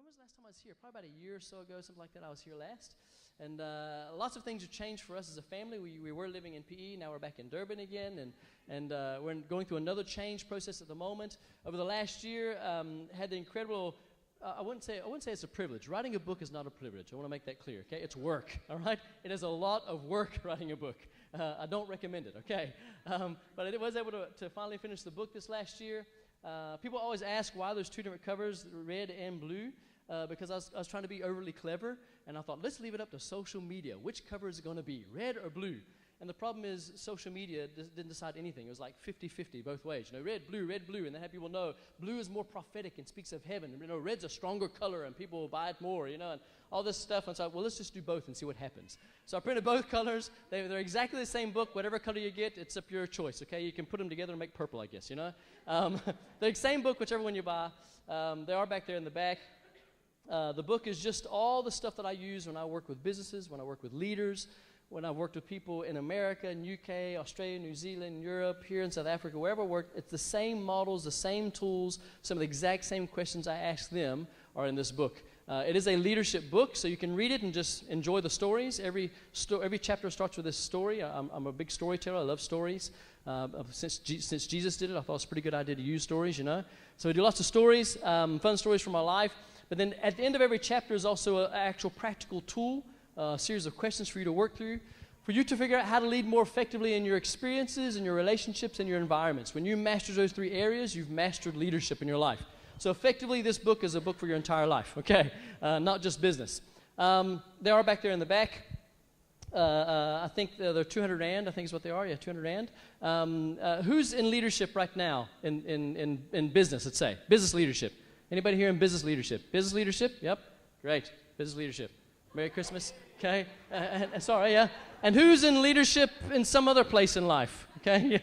was the last time I was here? Probably about a year or so ago, something like that. I was here last. And lots of things have changed for us as a family. We were living in PE. Now we're back in Durban again. And we're going through another change process at the moment. Over the last year, had the incredible... I wouldn't say it's a privilege. Writing a book is not a privilege. I want to make that clear, okay? It's work, all right? It is a lot of work writing a book. I don't recommend it, okay? But I was able to finally finish the book this last year. People always ask why there's two different covers, red and blue, because I was trying to be overly clever, and I thought, let's leave it up to social media. Which cover is it going to be, red or blue? And the problem is social media didn't decide anything. It was like 50-50 both ways. You know, red, blue. And they had people know blue is more prophetic and speaks of heaven. You know, red's a stronger color and people will buy it more, you know, and all this stuff. And so, well, let's just do both and see what happens. So I printed both colors. They're exactly the same book. Whatever color you get, it's up your choice, okay? You can put them together and make purple, I guess, you know. The same book, whichever one you buy. They are back there in the back. The book is just all the stuff that I use when I work with businesses, when I work with leaders, when I've worked with people in America, in UK, Australia, New Zealand, Europe, here in South Africa, wherever I work, it's the same models, the same tools, some of the exact same questions I ask them are in this book. It is a leadership book, so you can read it and just enjoy the stories. Every chapter starts with this story. I'm a big storyteller. I love stories. Since Jesus did it, I thought it was a pretty good idea to use stories, you know. So we do lots of stories, fun stories from our life. But then at the end of every chapter is also an actual practical tool, a series of questions for you to work through, for you to figure out how to lead more effectively in your experiences and your relationships and your environments. When you master those three areas, you've mastered leadership in your life. So effectively, this book is a book for your entire life, okay? Not just business. They are back there in the back. I think they're 200 Rand, I think is what they are. Yeah, 200 Rand. Who's in leadership right now in business, let's say? Business leadership. Anybody here in business leadership? Business leadership? Yep. Great. Business leadership. Merry Christmas. Okay. Sorry, yeah. And who's in leadership in some other place in life? Okay.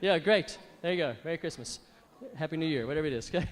Yeah. Great. There you go. Merry Christmas. Happy New Year. Whatever it is. Okay.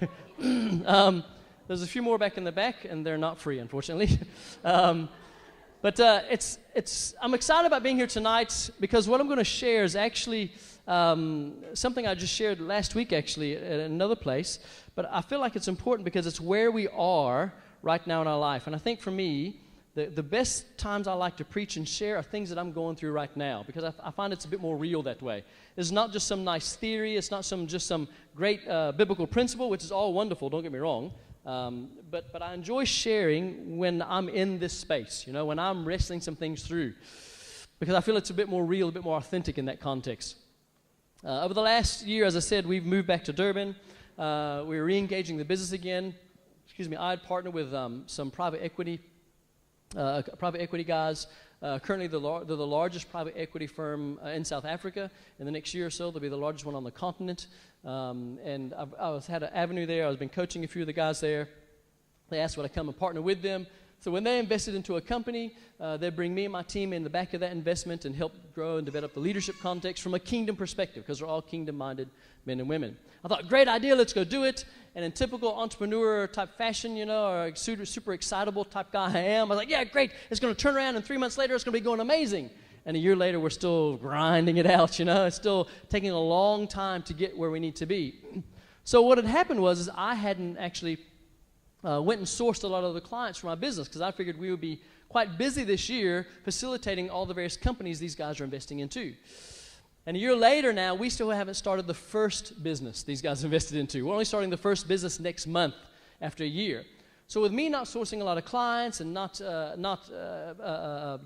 There's a few more back in the back, and they're not free, unfortunately. But I'm excited about being here tonight because what I'm going to share is actually something I just shared last week, actually, at another place. But I feel like it's important because it's where we are right now in our life. And I think for me, the best times I like to preach and share are things that I'm going through right now because I find it's a bit more real that way. It's not just some nice theory. It's not just some great biblical principle, which is all wonderful, don't get me wrong. But I enjoy sharing when I'm in this space, you know, when I'm wrestling some things through because I feel it's a bit more real, a bit more authentic in that context. Over the last year, as I said, we've moved back to Durban. We're re-engaging the business again. I had partnered with some private equity guys. Currently, they're the largest private equity firm in South Africa. In the next year or so, they'll be the largest one on the continent. And I've had an avenue there. I've been coaching a few of the guys there. They asked would I come and partner with them. So when they invested into a company, they bring me and my team in the back of that investment and help grow and develop the leadership context from a kingdom perspective because we're all kingdom-minded men and women. I thought, great idea, let's go do it. And in typical entrepreneur-type fashion, you know, or super excitable type guy I am, I was like, yeah, great, it's going to turn around, and 3 months later, it's going to be going amazing. And a year later, we're still grinding it out, you know. It's still taking a long time to get where we need to be. So what had happened was I hadn't actually went and sourced a lot of the clients for my business because I figured we would be quite busy this year facilitating all the various companies these guys are investing into. And a year later now, we still haven't started the first business these guys invested into. We're only starting the first business next month after a year. So with me not sourcing a lot of clients and not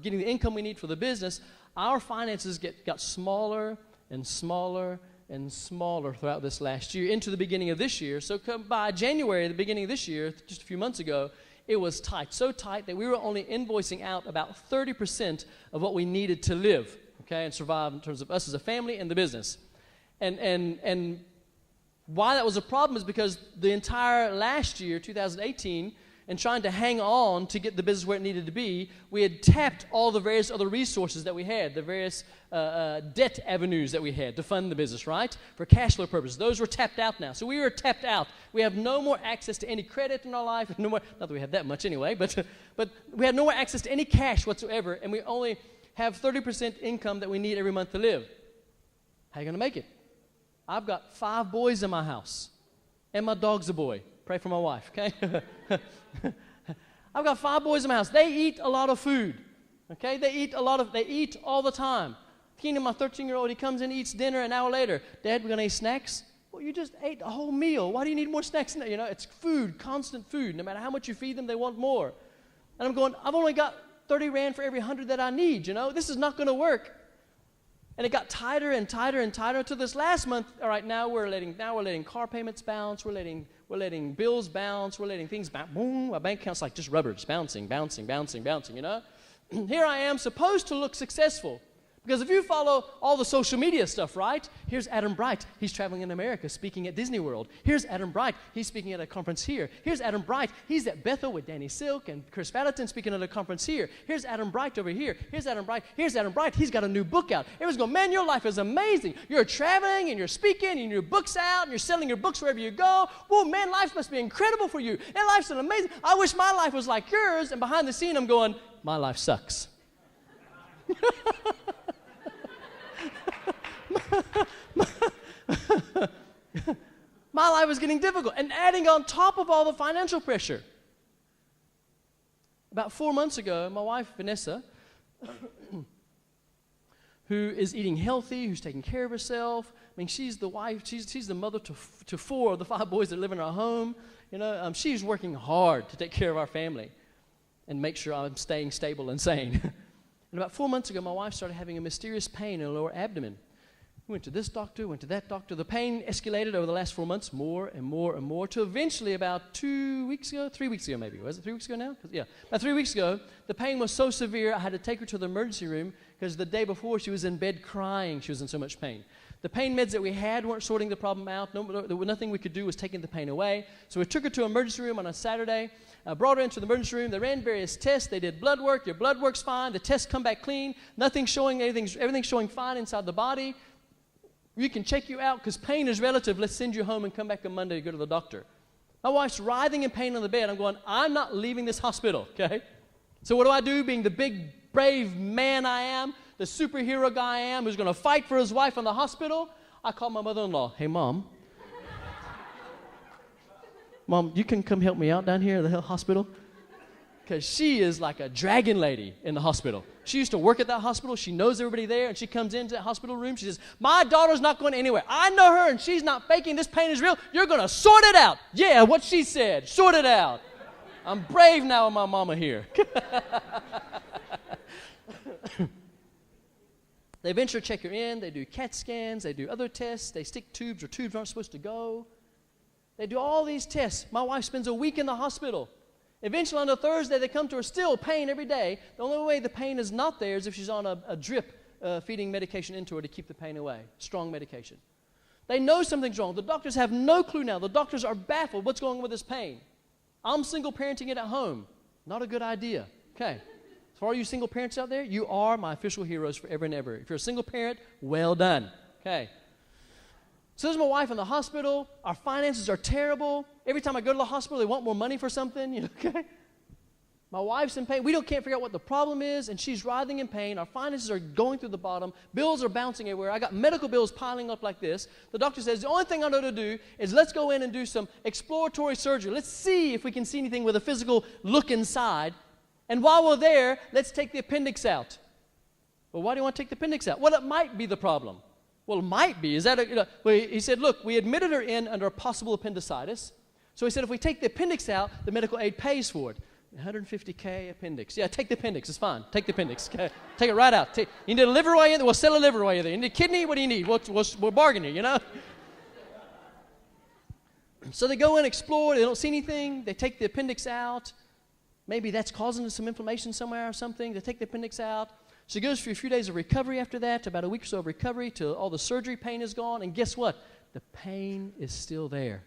getting the income we need for the business, our finances got smaller and smaller and smaller throughout this last year into the beginning of this year. So by January, the beginning of this year, just a few months ago, it was tight, so tight that we were only invoicing out about 30% of what we needed to live, okay, and survive in terms of us as a family and the business. And why that was a problem is because the entire last year, 2018, and trying to hang on to get the business where it needed to be, we had tapped all the various other resources that we had, the various debt avenues that we had to fund the business, right? For cash flow purposes. Those were tapped out now. So we were tapped out. We have no more access to any credit in our life. No more, not that we have that much anyway, but we have no more access to any cash whatsoever, and we only have 30% income that we need every month to live. How are you going to make it? I've got 5 boys in my house, and my dog's a boy. Pray for my wife, okay? I've got 5 boys in my house. They eat a lot of food, okay? They eat all the time. Keenan, my 13-year-old, he comes in, eats dinner, an hour later. Dad, we're going to eat snacks? Well, you just ate a whole meal. Why do you need more snacks? You know, it's food, constant food. No matter how much you feed them, they want more. And I'm going, I've only got 30 Rand for every 100 that I need, you know? This is not going to work. And it got tighter and tighter and tighter until this last month. All right, now we're letting car payments bounce. We're letting bills bounce. We're letting things bounce. Boom, my bank account's like just rubber. It's bouncing, you know? Here I am supposed to look successful. Because if you follow all the social media stuff, right? Here's Adam Bright. He's traveling in America speaking at Disney World. Here's Adam Bright. He's speaking at a conference here. Here's Adam Bright. He's at Bethel with Danny Silk and Chris Valentin speaking at a conference here. Here's Adam Bright over here. Here's Adam Bright. Here's Adam Bright. He's got a new book out. Everyone's going, man, your life is amazing. You're traveling and you're speaking and your book's out and you're selling your books wherever you go. Whoa, man, life must be incredible for you. And life's amazing. I wish my life was like yours. And behind the scene, I'm going, my life sucks. My life was getting difficult and adding on top of all the financial pressure. About 4 months ago, my wife, Vanessa, who is eating healthy, who's taking care of herself. I mean, she's the wife, she's the mother to 4 of the 5 boys that live in our home. You know, she's working hard to take care of our family and make sure I'm staying stable and sane. And about 4 months ago, my wife started having a mysterious pain in her lower abdomen. We went to this doctor, went to that doctor. The pain escalated over the last 4 months more and more and more to eventually about 3 weeks ago maybe. Was it 3 weeks ago now? Yeah, about 3 weeks ago, the pain was so severe I had to take her to the emergency room because the day before she was in bed crying. She was in so much pain. The pain meds that we had weren't sorting the problem out. Nothing we could do was taking the pain away. So we took her to an emergency room on a Saturday, brought her into the emergency room. They ran various tests. They did blood work. Your blood work's fine. The tests come back clean. Nothing's showing, everything's showing fine inside the body. We can check you out because pain is relative. Let's send you home and come back on Monday to go to the doctor. My wife's writhing in pain on the bed. I'm going, I'm not leaving this hospital, okay? So what do? Being the big, brave man I am, the superhero guy I am who's going to fight for his wife in the hospital, I call my mother-in-law. Hey, Mom. Mom, you can come help me out down here at the hospital? Because she is like a dragon lady in the hospital. She used to work at that hospital. She knows everybody there, and she comes into that hospital room. She says, my daughter's not going anywhere. I know her, and she's not faking. This pain is real. You're going to sort it out. Yeah, what she said. Sort it out. I'm brave now with my mama here. They eventually check her in. They do CAT scans. They do other tests. They stick tubes where tubes aren't supposed to go. They do all these tests. My wife spends a week in the hospital. Eventually, on a Thursday, they come to her, still pain every day. The only way the pain is not there is if she's on a drip feeding medication into her to keep the pain away, strong medication. They know something's wrong. The doctors have no clue now. The doctors are baffled. What's going on with this pain? I'm single parenting it at home. Not a good idea. Okay. For all you single parents out there, you are my official heroes forever and ever. If you're a single parent, well done. Okay. So there's my wife in the hospital. Our finances are terrible. Every time I go to the hospital, they want more money for something. You know, okay? My wife's in pain. We can't figure out what the problem is, and she's writhing in pain. Our finances are going through the bottom. Bills are bouncing everywhere. I got medical bills piling up like this. The doctor says, the only thing I know to do is let's go in and do some exploratory surgery. Let's see if we can see anything with a physical look inside. And while we're there, let's take the appendix out. Well, why do you want to take the appendix out? Well, it might be the problem. Well, it might be. Is that he said, look, we admitted her in under a possible appendicitis. So he said, if we take the appendix out, the medical aid pays for it. $150K appendix. Yeah, take the appendix. It's fine. Take the appendix. Okay? Take it right out. You need a liver while you're there? We'll sell a liver while you're there. You need a kidney? What do you need? We'll bargain here, you know? So they go in, explore. They don't see anything. They take the appendix out. Maybe that's causing some inflammation somewhere or something. They take the appendix out. She goes through a few days of recovery after that, about a week or so of recovery till all the surgery pain is gone. And guess what? The pain is still there.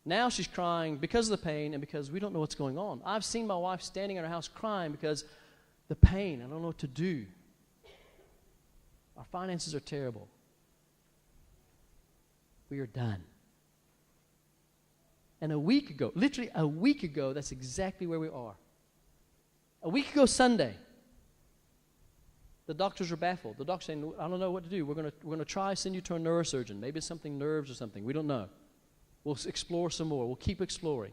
Now she's crying because of the pain and because we don't know what's going on. I've seen my wife standing in her house crying because the pain, I don't know what to do. Our finances are terrible. We are done. And a week ago, literally a week ago, that's exactly where we are. A week ago Sunday, the doctors were baffled. The doctor saying, I don't know what to do. We're going to try send you to a neurosurgeon. Maybe it's something nerves or something. We don't know. We'll explore some more. We'll keep exploring.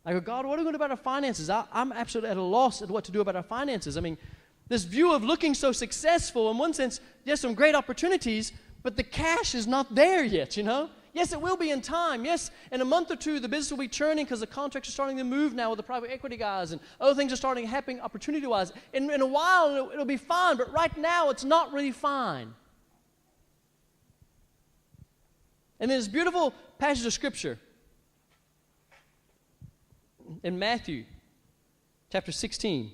I go, God, what are we going to do about our finances? I'm absolutely at a loss at what to do about our finances. I mean, this view of looking so successful, in one sense, there's some great opportunities, but the cash is not there yet, you know? Yes, it will be in time. Yes, in a month or two, the business will be churning because the contracts are starting to move now with the private equity guys, and other things are starting happening opportunity-wise. In a while, it'll be fine, but right now, it's not really fine. And then this beautiful passage of Scripture in Matthew chapter 16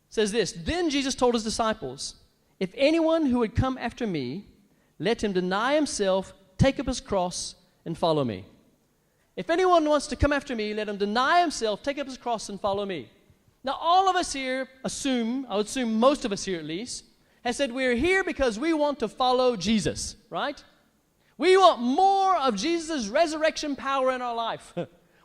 says this, Then Jesus told his disciples, If anyone who would come after me, let him deny himself, take up his cross, and follow me. If anyone wants to come after me, let him deny himself, take up his cross, and follow me. Now, all of us here I would assume most of us here at least, has said we're here because we want to follow Jesus, right? We want more of Jesus' resurrection power in our life.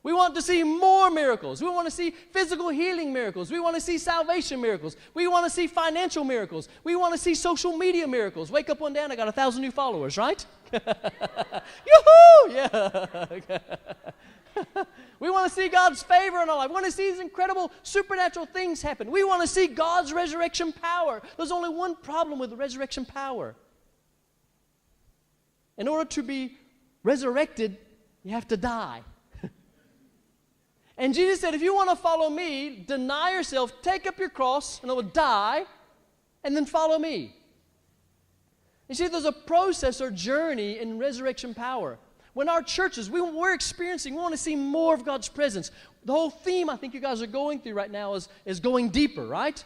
We want to see more miracles. We want to see physical healing miracles. We want to see salvation miracles. We want to see financial miracles. We want to see social media miracles. Wake up one day and I got 1,000 new followers, right? Yoo-hoo! Yeah. We want to see God's favor in our life. We want to see these incredible supernatural things happen. We want to see God's resurrection power. There's only one problem with the resurrection power. In order to be resurrected, you have to die. And Jesus said, if you want to follow me, deny yourself, take up your cross, and it will die, and then follow me. You see, there's a process or journey in resurrection power. When our churches, we want to see more of God's presence. The whole theme I think you guys are going through right now is going deeper, right?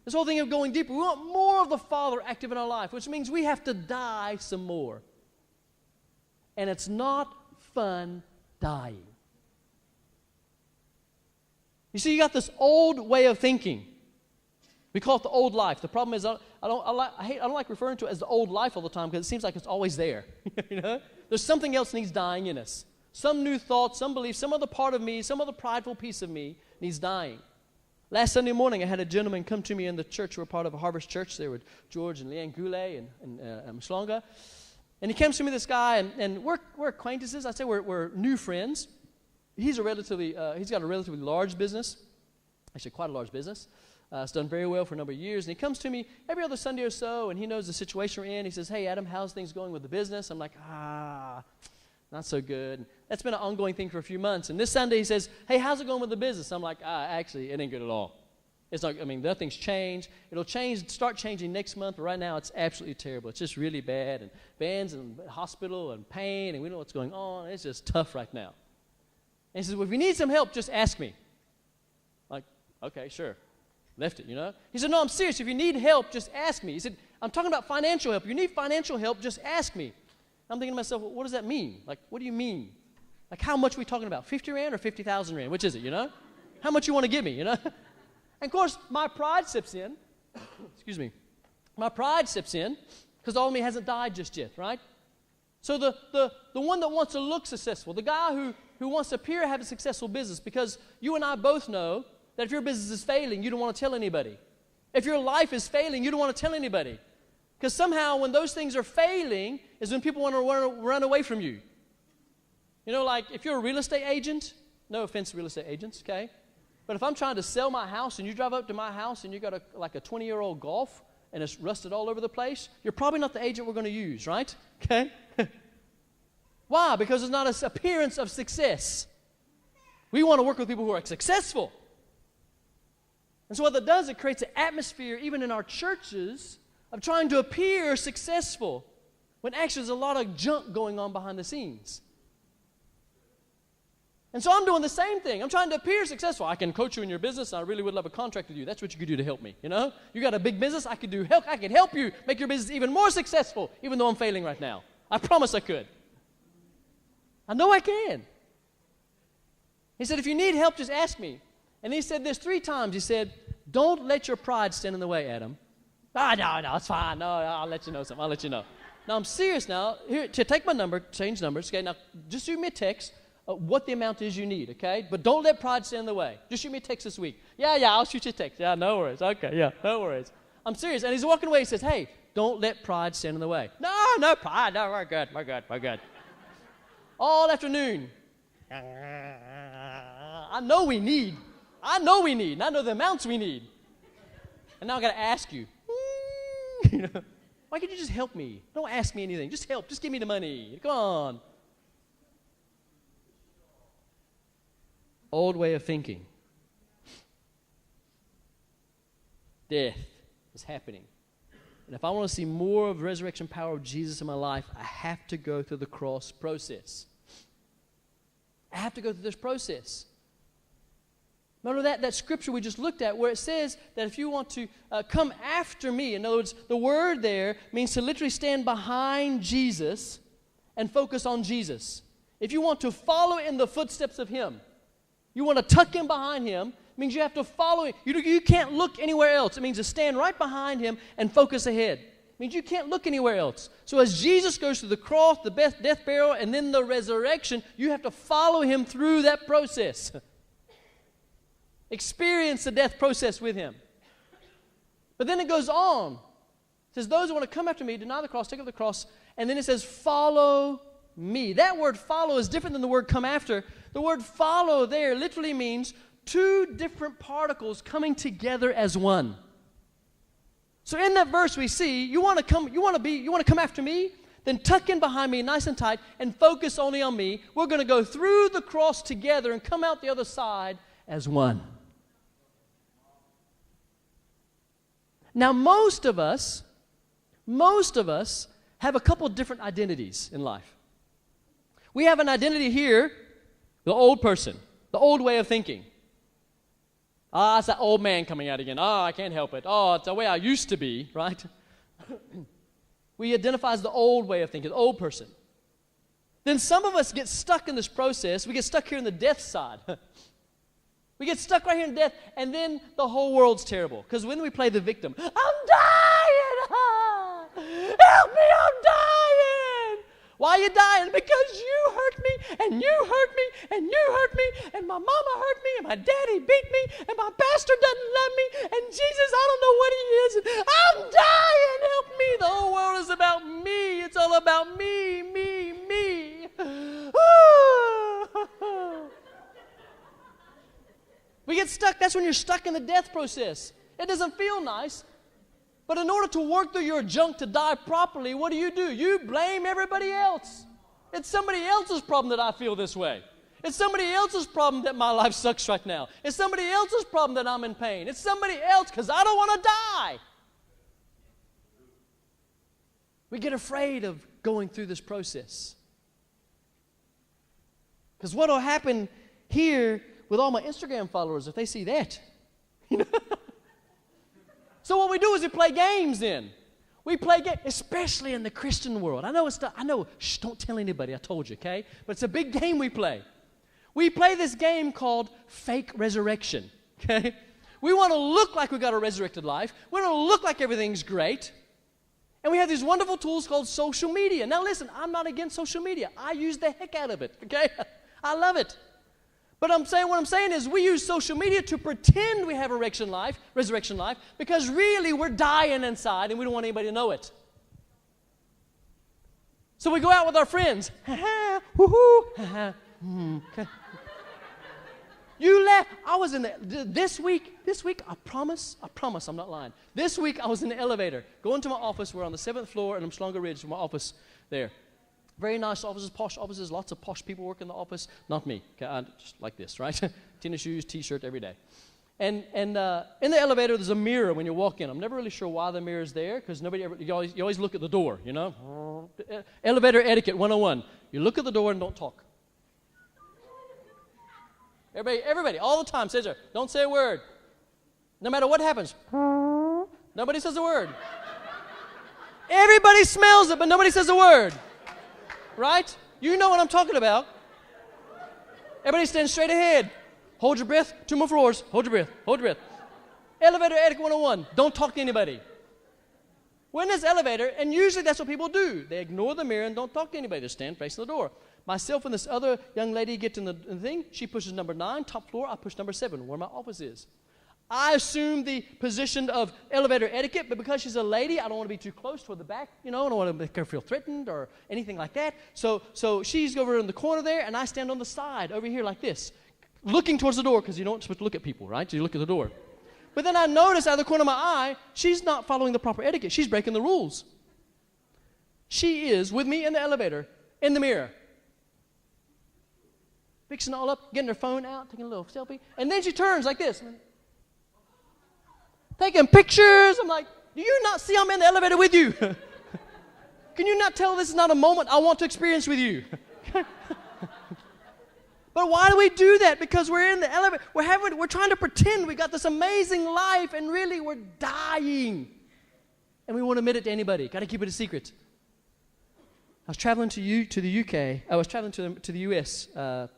This whole thing of going deeper. We want more of the Father active in our life, which means we have to die some more. And it's not fun dying. You see, you got this old way of thinking. We call it the old life. The problem is I don't like referring to it as the old life all the time because it seems like it's always there. You know? There's something else needs dying in us. Some new thought, some belief, some other part of me, some other prideful piece of me needs dying. Last Sunday morning, I had a gentleman come to me in the church. We're part of a Harvest Church there with George and Leanne Goulet and Mshlonga. And he comes to me, this guy, and we're acquaintances. I'd say we're new friends. He's got a relatively large business, actually quite a large business. It's done very well for a number of years. And he comes to me every other Sunday or so, and he knows the situation we're in. He says, hey, Adam, how's things going with the business? I'm like, not so good. And that's been an ongoing thing for a few months. And this Sunday he says, hey, how's it going with the business? I'm like, actually, it ain't good at all. It's not, nothing's changed. It'll start changing next month, but right now it's absolutely terrible. It's just really bad. And Ben's in hospital and pain, and we don't know what's going on. It's just tough right now. And he says, well, if you need some help, just ask me. Like, okay, sure. Left it, you know. He said, no, I'm serious. If you need help, just ask me. He said, I'm talking about financial help. If you need financial help, just ask me. I'm thinking to myself, well, what does that mean? Like, what do you mean? Like, how much are we talking about? 50 rand or 50,000 rand? Which is it, you know? How much you want to give me, you know? And, of course, my pride steps in. Excuse me. My pride steps in because all of me hasn't died just yet, right? So the one that wants to look successful, the guy who wants to appear to have a successful business, because you and I both know that if your business is failing, you don't want to tell anybody. If your life is failing, you don't want to tell anybody. Because somehow when those things are failing is when people want to run away from you. You know, like if you're a real estate agent, no offense to real estate agents, okay? But if I'm trying to sell my house and you drive up to my house and you got a 20-year-old Golf and it's rusted all over the place, you're probably not the agent we're going to use, right? Okay? Why? Because there's not an appearance of success. We want to work with people who are successful. And so what that does, it creates an atmosphere, even in our churches, of trying to appear successful, when actually there's a lot of junk going on behind the scenes. And so I'm doing the same thing. I'm trying to appear successful. I can coach you in your business, and I really would love a contract with you. That's what you could do to help me, you know? You got a big business, I could help you make your business even more successful, even though I'm failing right now. I promise I could. I know I can. He said, if you need help, just ask me. And he said this 3 times. He said, don't let your pride stand in the way, Adam. No, it's fine. No, I'll let you know something. I'll let you know. Now, I'm serious now. Here, take my number, change numbers. Okay, now, just shoot me a text what the amount is you need, okay? But don't let pride stand in the way. Just shoot me a text this week. Yeah, I'll shoot you a text. Yeah, no worries. Okay, yeah, no worries. I'm serious. And he's walking away. He says, hey, don't let pride stand in the way. No pride. No, we're good. all afternoon. I know we need. And I know the amounts we need. And now I got to ask you, why can't you just help me? Don't ask me anything. Just help. Just give me the money. Come on. Old way of thinking. Death is happening. And if I want to see more of the resurrection power of Jesus in my life, I have to go through the cross process. I have to go through this process. Remember that scripture we just looked at where it says that if you want to come after me, in other words, the word there means to literally stand behind Jesus and focus on Jesus. If you want to follow in the footsteps of Him, you want to tuck in behind Him, it means you have to follow Him. You can't look anywhere else. It means to stand right behind Him and focus ahead. It means you can't look anywhere else. So as Jesus goes through the cross, the death, burial, and then the resurrection, you have to follow Him through that process. Experience the death process with Him. But then it goes on. It says, those who want to come after me, deny the cross, take up the cross. And then it says, follow me. That word follow is different than the word come after. The word follow there literally means two different particles coming together as one. So in that verse we see, you want to come after me, then tuck in behind me nice and tight and focus only on me. We're going to go through the cross together and come out the other side as one. Now most of us have a couple different identities in life. We have an identity here, the old person, the old way of thinking. It's that old man coming out again. I can't help it. It's the way I used to be, right? We identify as the old way of thinking, the old person. Then some of us get stuck in this process. We get stuck here in the death side. We get stuck right here in death, and then the whole world's terrible. Because when we play the victim, I'm dying! Help me, I'm dying! Why are you dying? Because you hurt me, and you hurt me, and you hurt me, and my mama hurt me, and my daddy beat me, and my pastor doesn't love me, and Jesus, I don't know what He is. I'm dying! Help me! The whole world is about me. It's all about me, me, me. We get stuck. That's when you're stuck in the death process. It doesn't feel nice. But in order to work through your junk to die properly, what do? You blame everybody else. It's somebody else's problem that I feel this way. It's somebody else's problem that my life sucks right now. It's somebody else's problem that I'm in pain. It's somebody else because I don't want to die. We get afraid of going through this process. Because what will happen here with all my Instagram followers if they see that? So what we do is we play games then. We play games, especially in the Christian world. I know, shh, don't tell anybody, I told you, okay? But it's a big game we play. We play this game called fake resurrection, okay? We want to look like we got a resurrected life. We want to look like everything's great. And we have these wonderful tools called social media. Now listen, I'm not against social media. I use the heck out of it, okay? I love it. But what I'm saying is we use social media to pretend we have a resurrection life, because really we're dying inside and we don't want anybody to know it. So we go out with our friends. Ha-ha, woo-hoo, ha-ha, okay. You laugh. I was in this week, I promise I'm not lying. This week I was in the elevator, going to my office. We're on the 7th floor in Umslunga Ridge, my office there. Very nice offices, posh offices, lots of posh people work in the office. Not me, okay, just like this, right? Tennis shoes, T-shirt every day. And in the elevator, there's a mirror when you walk in. I'm never really sure why the mirror's there, because you always look at the door, you know? Elevator etiquette 101. You look at the door and don't talk. Everybody, all the time says there, don't say a word. No matter what happens, nobody says a word. Everybody smells it, but nobody says a word. Right? You know what I'm talking about. Everybody stand straight ahead. Hold your breath. 2 more floors. Hold your breath. Hold your breath. Elevator etiquette 101. Don't talk to anybody. We're in this elevator, and usually that's what people do. They ignore the mirror and don't talk to anybody. They stand facing the door. Myself and this other young lady get in the thing. She pushes number 9, top floor. I push number 7, where my office is. I assume the position of elevator etiquette, but because she's a lady, I don't want to be too close toward the back, I don't want to make her feel threatened or anything like that. So she's over in the corner there, and I stand on the side over here like this, looking towards the door, because you don't supposed to look at people, right? You look at the door. But then I notice out of the corner of my eye, she's not following the proper etiquette. She's breaking the rules. She is with me in the elevator, in the mirror, fixing it all up, getting her phone out, taking a little selfie, and then she turns like this, taking pictures. I'm like, do you not see I'm in the elevator with you? Can you not tell this is not a moment I want to experience with you? But why do we do that? Because we're in the elevator. We're trying to pretend we got this amazing life, and really we're dying. And we won't admit it to anybody. Got to keep it a secret. I was traveling to the UK. I was traveling to the US. It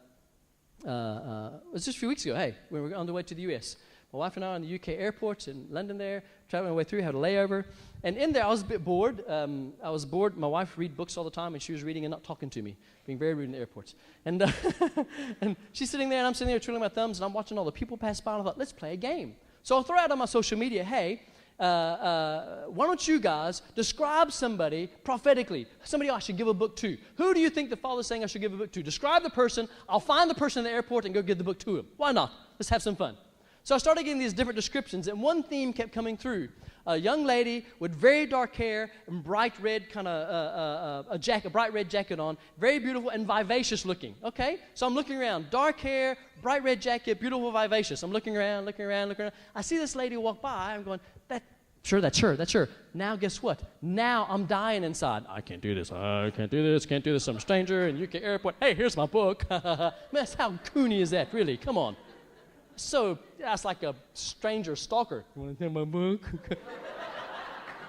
was just a few weeks ago. Hey, we were on the way to the US. My wife and I are in the UK airport in London there, traveling our way through, had a layover. And in there, I was a bit bored. My wife read books all the time, and she was reading and not talking to me, being very rude in the airports. And, and she's sitting there, and I'm sitting there twiddling my thumbs, and I'm watching all the people pass by, and I thought, let's play a game. So I'll throw out on my social media, hey, why don't you guys describe somebody prophetically, somebody I should give a book to? Who do you think the Father's saying I should give a book to? Describe the person. I'll find the person in the airport and go give the book to him. Why not? Let's have some fun. So I started getting these different descriptions, and one theme kept coming through. A young lady with very dark hair and bright red a bright red jacket on, very beautiful and vivacious looking. Okay, so I'm looking around, dark hair, bright red jacket, beautiful, vivacious. I'm looking around. I see this lady walk by. I'm going, that's her. Now guess what? Now I'm dying inside. I can't do this. Can't do this. I'm a stranger in UK airport. Hey, here's my book. Man, how coony is that? Really? Come on. So that's like a stranger stalker. You want to take my book?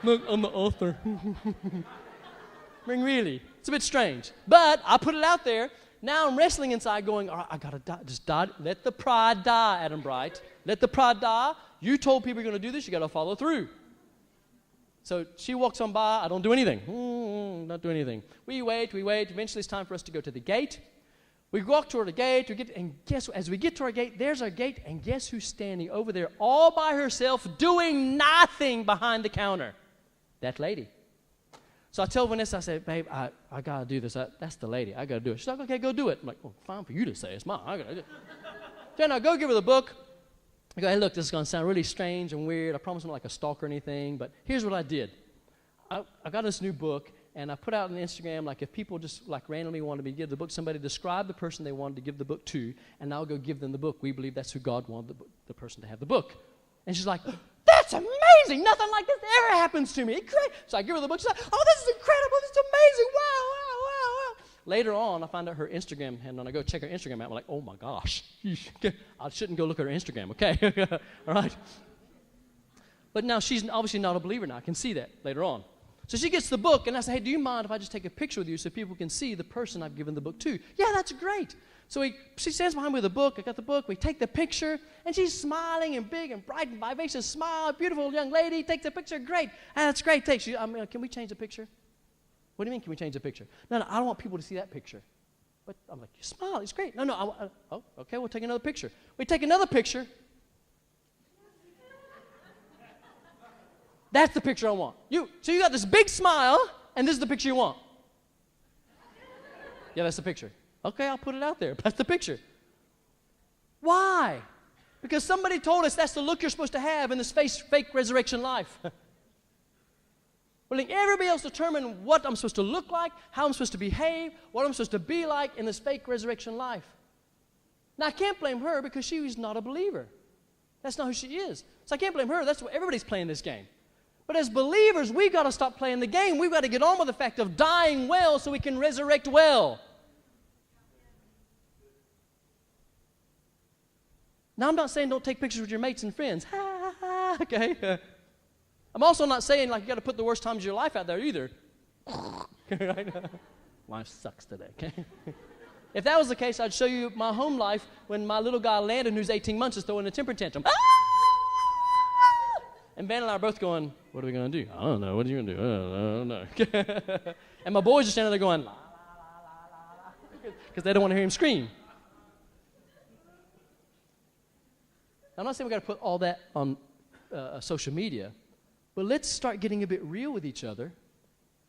Look, I'm the author. I mean, really, it's a bit strange. But I put it out there. Now I'm wrestling inside going, all right, I got to die. Just die. Let the pride die, Adam Bright. Let the pride die. You told people you're going to do this. You got to follow through. So she walks on by. I don't do anything. Not do anything. We wait. Eventually it's time for us to go to the gate. We walk toward the gate, and as we get to our gate, there's our gate, and guess who's standing over there all by herself doing nothing behind the counter? That lady. So I tell Vanessa, I say, babe, I got to do this. That's the lady. I got to do it. She's like, okay, go do it. I'm like, well, fine for you to say. It's mine. I got to do it. Then I go give her the book. I go, hey, look, this is going to sound really strange and weird. I promise I'm not like a stalker or anything, but here's what I did. I got this new book, and I put out on Instagram, like if people just like randomly wanted me to give the book, somebody describe the person they wanted to give the book to, and I'll go give them the book. We believe that's who God wanted the person to have the book. And she's like, that's amazing. Nothing like this ever happens to me. Great. So I give her the book. She's like, oh, this is incredible. This is amazing. Wow. Later on, I find out her Instagram, and when I go check her Instagram out, I'm like, oh my gosh. I shouldn't go look at her Instagram, okay? All right. But now she's obviously not a believer now. I can see that later on. So she gets the book, and I say, hey, do you mind if I just take a picture with you so people can see the person I've given the book to? Yeah, that's great. So she stands behind me with the book. I got the book. We take the picture, and she's smiling and big and bright and vivacious smile. Beautiful young lady. Take the picture. Great. That's great. Can we change the picture? What do you mean, can we change the picture? No, I don't want people to see that picture. But I'm like, you smile. It's great. No. Okay, we'll take another picture. We take another picture. That's the picture I want. So you got this big smile, and this is the picture you want. Yeah, that's the picture. Okay, I'll put it out there. That's the picture. Why? Because somebody told us that's the look you're supposed to have in this fake resurrection life. We're letting everybody else determine what I'm supposed to look like, how I'm supposed to behave, what I'm supposed to be like in this fake resurrection life. Now, I can't blame her because she was not a believer. That's not who she is. So I can't blame her. That's what everybody's playing this game. But as believers, we've got to stop playing the game. We've got to get on with the fact of dying well so we can resurrect well. Now, I'm not saying don't take pictures with your mates and friends. Okay? I'm also not saying like you got to put the worst times of your life out there either. Right? Life sucks today, okay? If that was the case, I'd show you my home life when my little guy Landon, who's 18 months, is throwing a temper tantrum. And Van and I are both going, what are we going to do? I don't know. What are you going to do? I don't know. And my boys are standing there going, la, la, la, la, because they don't want to hear him scream. I'm not saying we got to put all that on social media, but let's start getting a bit real with each other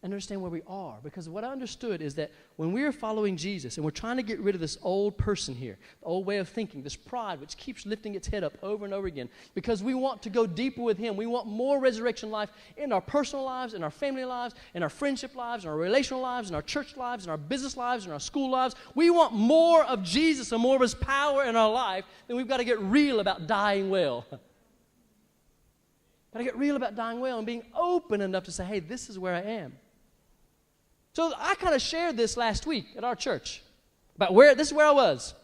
and understand where we are. Because what I understood is that when we are following Jesus and we're trying to get rid of this old person here, the old way of thinking, this pride which keeps lifting its head up over and over again, because we want to go deeper with Him. We want more resurrection life in our personal lives, in our family lives, in our friendship lives, in our relational lives, in our church lives, in our business lives, in our school lives. We want more of Jesus and more of His power in our life. Then we've got to get real about dying well. Got to get real about dying well and being open enough to say, hey, this is where I am. So I kind of shared this last week at our church about this is where I was.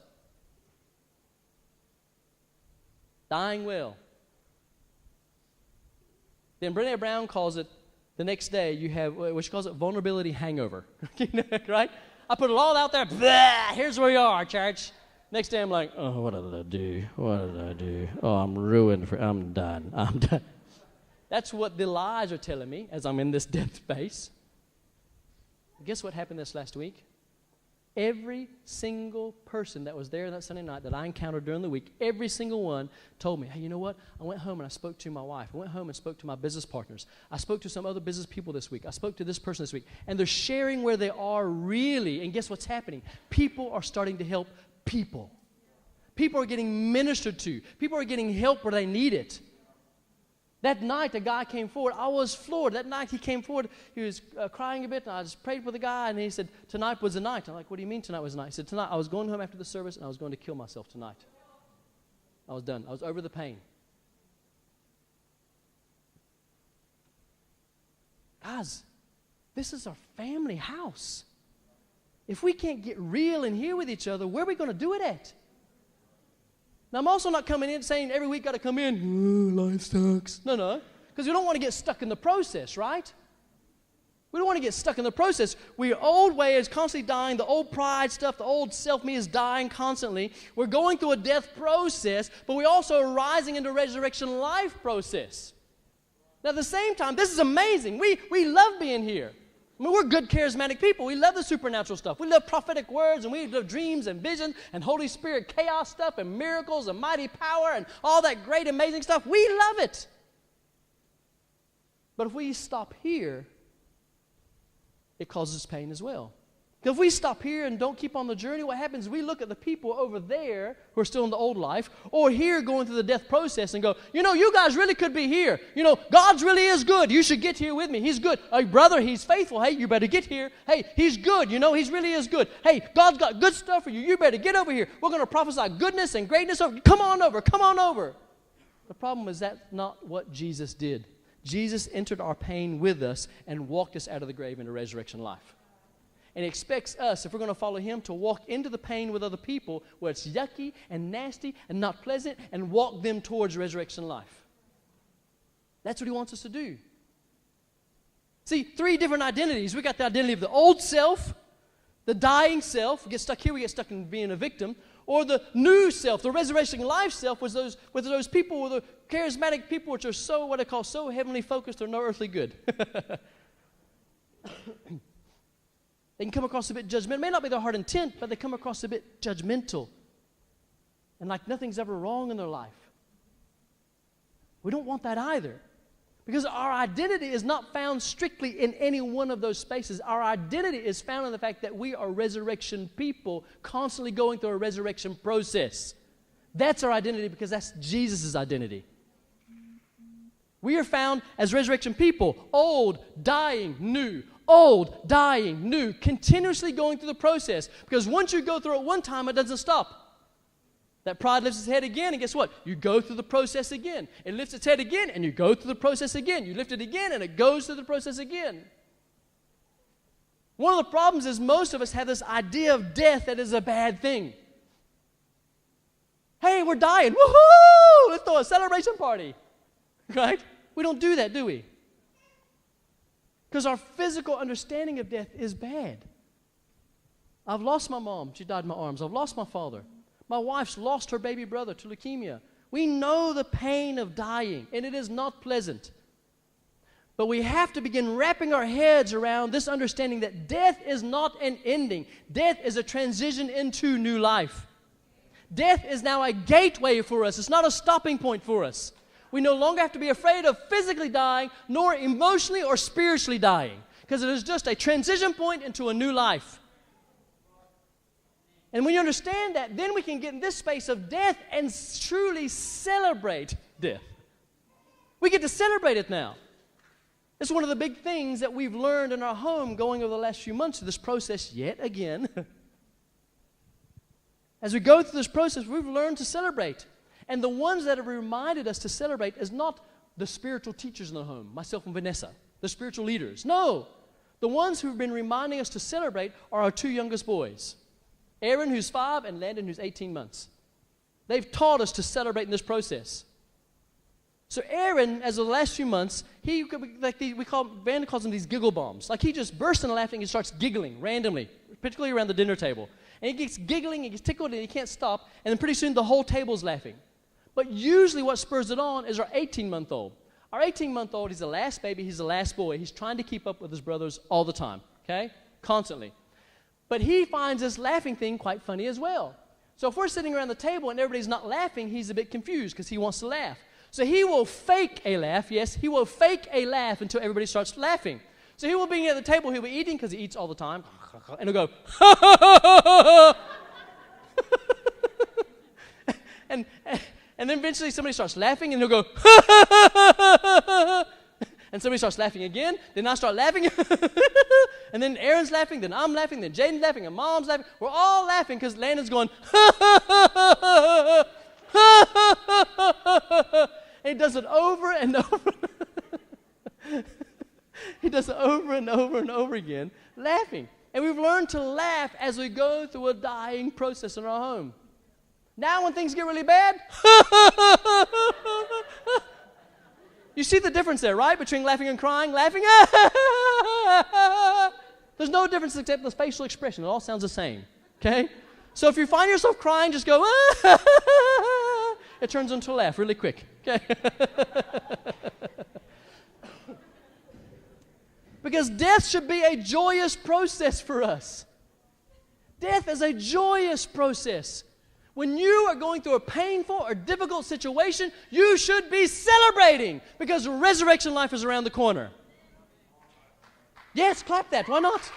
Dying well. Then Brené Brown calls it, the next day, you have what she calls it vulnerability hangover. Right? I put it all out there. Blah, here's where you are, church. Next day I'm like, oh, what did I do? What did I do? Oh, I'm ruined. I'm done. I'm done. That's what the lies are telling me as I'm in this death space. Guess what happened this last week? Every single person that was there that Sunday night that I encountered during the week, every single one told me, hey, you know what? I went home and I spoke to my wife. I went home and spoke to my business partners. I spoke to some other business people this week. I spoke to this person this week. And they're sharing where they are really. And guess what's happening? People are starting to help people. People are getting ministered to. People are getting help where they need it. That night, a guy came forward. I was floored. That night, he came forward. He was crying a bit, and I just prayed for the guy, and he said, tonight was the night. I'm like, what do you mean tonight was the night? He said, tonight, I was going home after the service, and I was going to kill myself tonight. I was done. I was over the pain. Guys, this is our family house. If we can't get real in here with each other, where are we going to do it at? Now, I'm also not coming in saying every week got to come in, oh, life sucks. No, because we don't want to get stuck in the process, right? We don't want to get stuck in the process. Our old way is constantly dying. The old pride stuff, the old self-me is dying constantly. We're going through a death process, but we also are rising into a resurrection life process. Now, at the same time, this is amazing. We love being here. I mean, we're good, charismatic people. We love the supernatural stuff. We love prophetic words, and we love dreams and visions and Holy Spirit chaos stuff and miracles and mighty power and all that great, amazing stuff. We love it. But if we stop here, it causes pain as well. If we stop here and don't keep on the journey, what happens is we look at the people over there who are still in the old life, or here going through the death process and go, you know, you guys really could be here. You know, God really is good. You should get here with me. He's good. Hey, brother, He's faithful. Hey, you better get here. Hey, He's good. You know, He really is good. Hey, God's got good stuff for you. You better get over here. We're going to prophesy goodness and greatness over you. Come on over. Come on over. The problem is that's not what Jesus did. Jesus entered our pain with us and walked us out of the grave into resurrection life. And He expects us, if we're going to follow Him, to walk into the pain with other people where it's yucky and nasty and not pleasant and walk them towards resurrection life. That's what He wants us to do. See, 3 different identities. We got the identity of the old self, the dying self. We get stuck here, we get stuck in being a victim. Or the new self, the resurrection life self, was those people, were the charismatic people which are so, what I call, so heavenly focused, they're no earthly good. They can come across a bit judgmental. It may not be their heart intent, but they come across a bit judgmental. And like nothing's ever wrong in their life. We don't want that either. Because our identity is not found strictly in any one of those spaces. Our identity is found in the fact that we are resurrection people, constantly going through a resurrection process. That's our identity because that's Jesus' identity. We are found as resurrection people, old, dying, new. Old, dying, new, continuously going through the process. Because once you go through it one time, it doesn't stop. That pride lifts its head again, and guess what? You go through the process again. It lifts its head again, and you go through the process again. You lift it again, and it goes through the process again. One of the problems is most of us have this idea of death that is a bad thing. Hey, we're dying. Woohoo! Let's throw a celebration party. Right? We don't do that, do we? Because our physical understanding of death is bad. I've lost my mom. She died in my arms. I've lost my father. My wife's lost her baby brother to leukemia. We know the pain of dying, and it is not pleasant. But we have to begin wrapping our heads around this understanding that death is not an ending. Death is a transition into new life. Death is now a gateway for us. It's not a stopping point for us. We no longer have to be afraid of physically dying, nor emotionally or spiritually dying, because it is just a transition point into a new life. And when you understand that, then we can get in this space of death and truly celebrate death. We get to celebrate it now. It's one of the big things that we've learned in our home going over the last few months of this process yet again. As we go through this process, we've learned to celebrate. And the ones that have reminded us to celebrate is not the spiritual teachers in the home, myself and Vanessa, the spiritual leaders. No. The ones who've been reminding us to celebrate are our two youngest boys, Aaron, who's 5, and Landon, who's 18 months. They've taught us to celebrate in this process. So Aaron, as of the last few months, Vanda calls them these giggle bombs. Like he just bursts into laughing and starts giggling randomly, particularly around the dinner table. And he gets giggling, he gets tickled, and he can't stop. And then pretty soon the whole table's laughing. But usually what spurs it on is our 18-month-old. Our 18-month-old, he's the last baby, he's the last boy. He's trying to keep up with his brothers all the time, okay? Constantly. But he finds this laughing thing quite funny as well. So if we're sitting around the table and everybody's not laughing, he's a bit confused because he wants to laugh. So he will fake a laugh, yes, he will fake a laugh until everybody starts laughing. So he will be at the table, he'll be eating because he eats all the time, and he'll go, and then eventually somebody starts laughing, and he'll go, and somebody starts laughing again, then I start laughing, and then Aaron's laughing, then I'm laughing, then Jaden's laughing, and Mom's laughing. We're all laughing because Landon's going, and he does it over and over. He does it over and over and over again, laughing. And we've learned to laugh as we go through a dying process in our home. Now when things get really bad, you see the difference there, right? Between laughing and crying, laughing, there's no difference except the facial expression. It all sounds the same, okay? So if you find yourself crying, just go, it turns into a laugh really quick, okay? Because death should be a joyous process for us. Death is a joyous process. When you are going through a painful or difficult situation, you should be celebrating because resurrection life is around the corner. Yes, clap that. Why not?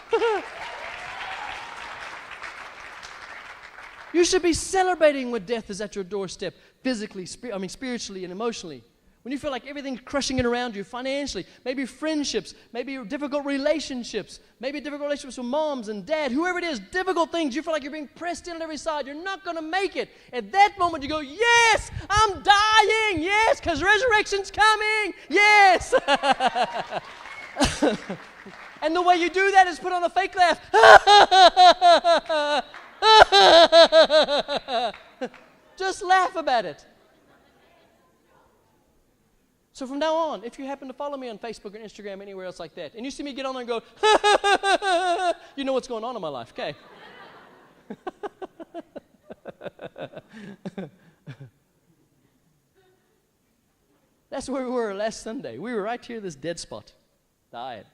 You should be celebrating when death is at your doorstep, physically, spiritually, and emotionally. When you feel like everything's crushing it around you financially, maybe friendships, maybe difficult relationships, maybe difficult relationships with moms and dad, whoever it is, difficult things, you feel like you're being pressed in on every side, you're not going to make it. At that moment you go, yes, I'm dying, yes, because resurrection's coming, yes. And the way you do that is put on a fake laugh. Just laugh about it. So from now on, if you happen to follow me on Facebook or Instagram, anywhere else like that, and you see me get on there and go, you know what's going on in my life, okay? That's where we were last Sunday. We were right here, this dead spot. Died.